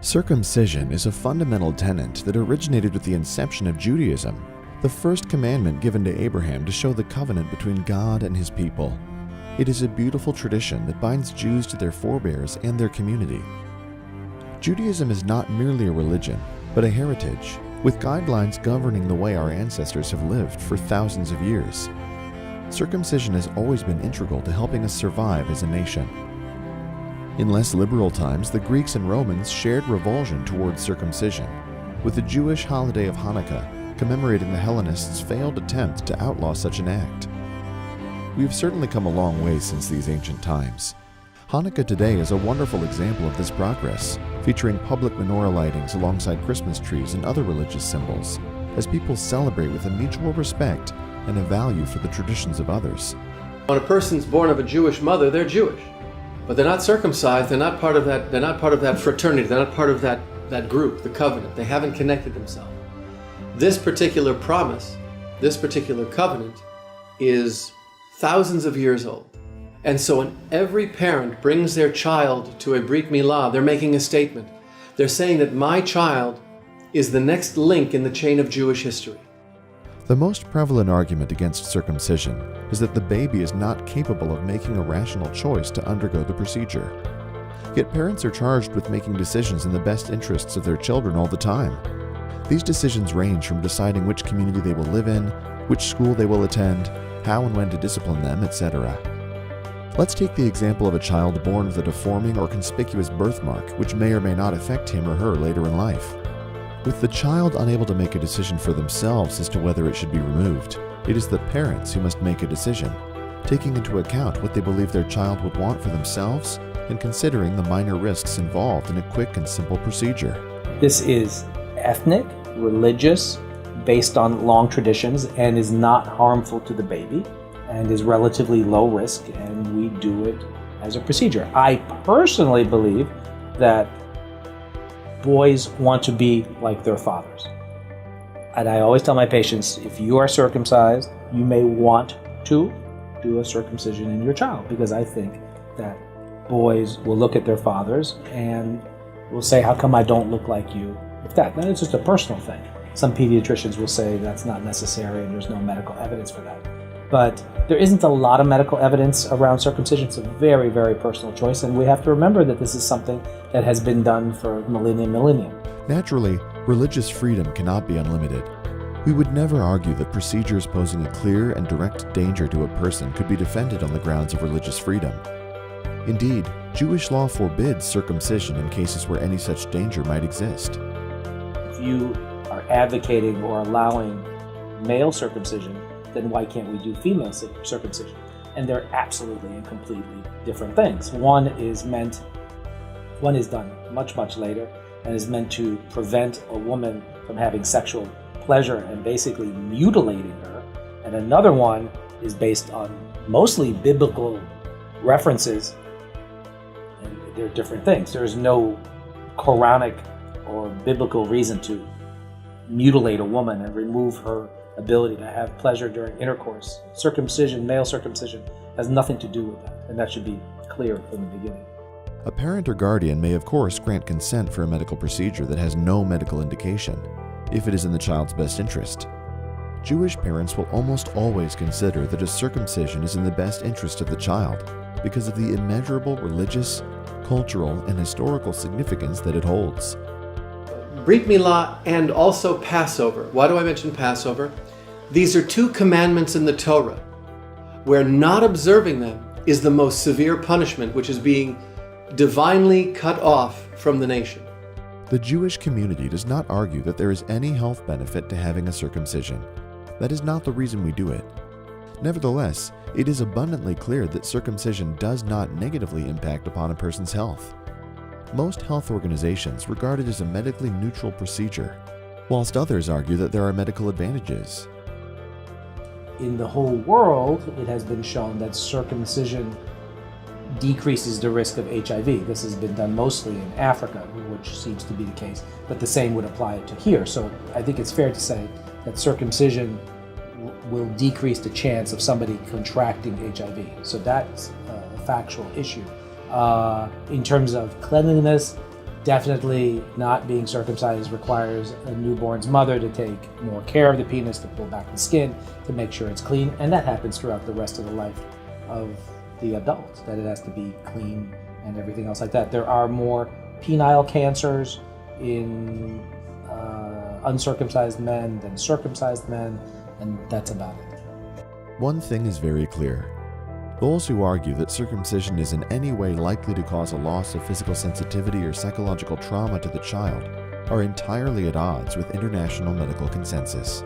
Circumcision is a fundamental tenet that originated with the inception of Judaism, the first commandment given to Abraham to show the covenant between God and his people. It is a beautiful tradition that binds Jews to their forebears and their community. Judaism is not merely a religion, but a heritage, with guidelines governing the way our ancestors have lived for thousands of years. Circumcision has always been integral to helping us survive as a nation. In less liberal times, the Greeks and Romans shared revulsion towards circumcision, with the Jewish holiday of Hanukkah commemorating the Hellenists' failed attempt to outlaw such an act. We have certainly come a long way since these ancient times. Hanukkah today is a wonderful example of this progress, featuring public menorah lightings alongside Christmas trees and other religious symbols, as people celebrate with a mutual respect and a value for the traditions of others. When a person's born of a Jewish mother, they're Jewish. But they're not circumcised, they're not part of that fraternity, they're not part of that group, the covenant. They haven't connected themselves. This particular promise, this particular covenant is thousands of years old. And so when every parent brings their child to a Brit Mila, they're making a statement. They're saying that my child is the next link in the chain of Jewish history. The most prevalent argument against circumcision is that the baby is not capable of making a rational choice to undergo the procedure. Yet parents are charged with making decisions in the best interests of their children all the time. These decisions range from deciding which community they will live in, which school they will attend, how and when to discipline them, etc. Let's take the example of a child born with a deforming or conspicuous birthmark which may or may not affect him or her later in life. With the child unable to make a decision for themselves as to whether it should be removed, it is the parents who must make a decision, taking into account what they believe their child would want for themselves and considering the minor risks involved in a quick and simple procedure. This is ethnic, religious, based on long traditions, and is not harmful to the baby, and is relatively low risk, and we do it as a procedure. I personally believe that boys want to be like their fathers. And I always tell my patients, if you are circumcised, you may want to do a circumcision in your child, because I think that boys will look at their fathers and will say, how come I don't look like you? If that, then it's just a personal thing. Some pediatricians will say that's not necessary and there's no medical evidence for that. But there isn't a lot of medical evidence around circumcision. It's a very, very personal choice, and we have to remember that this is something that has been done for millennium. Naturally, religious freedom cannot be unlimited. We would never argue that procedures posing a clear and direct danger to a person could be defended on the grounds of religious freedom. Indeed, Jewish law forbids circumcision in cases where any such danger might exist. If you are advocating or allowing male circumcision, then why can't we do female circumcision? And they're absolutely and completely different things. One is done much, much later and is meant to prevent a woman from having sexual pleasure and basically mutilating her. And another one is based on mostly biblical references, and they're different things. There is no Quranic or biblical reason to mutilate a woman and remove her ability to have pleasure during intercourse. Circumcision, male circumcision, has nothing to do with that, and that should be clear from the beginning. A parent or guardian may of course grant consent for a medical procedure that has no medical indication, if it is in the child's best interest. Jewish parents will almost always consider that a circumcision is in the best interest of the child because of the immeasurable religious, cultural, and historical significance that it holds. Brit Mila and also Passover. Why do I mention Passover? These are two commandments in the Torah where not observing them is the most severe punishment, which is being divinely cut off from the nation. The Jewish community does not argue that there is any health benefit to having a circumcision. That is not the reason we do it. Nevertheless, it is abundantly clear that circumcision does not negatively impact upon a person's health. Most health organizations regard it as a medically neutral procedure, whilst others argue that there are medical advantages. In the whole world, it has been shown that circumcision decreases the risk of HIV. This has been done mostly in Africa, which seems to be the case, but the same would apply to here. So I think it's fair to say that circumcision will decrease the chance of somebody contracting HIV. So that's a factual issue. In terms of cleanliness, Definitely not being circumcised requires a newborn's mother to take more care of the penis, to pull back the skin, to make sure it's clean, and that happens throughout the rest of the life of the adult, that it has to be clean and everything else like that. There are more penile cancers in uncircumcised men than circumcised men, and that's about it. One thing is very clear. Those who argue that circumcision is in any way likely to cause a loss of physical sensitivity or psychological trauma to the child are entirely at odds with international medical consensus.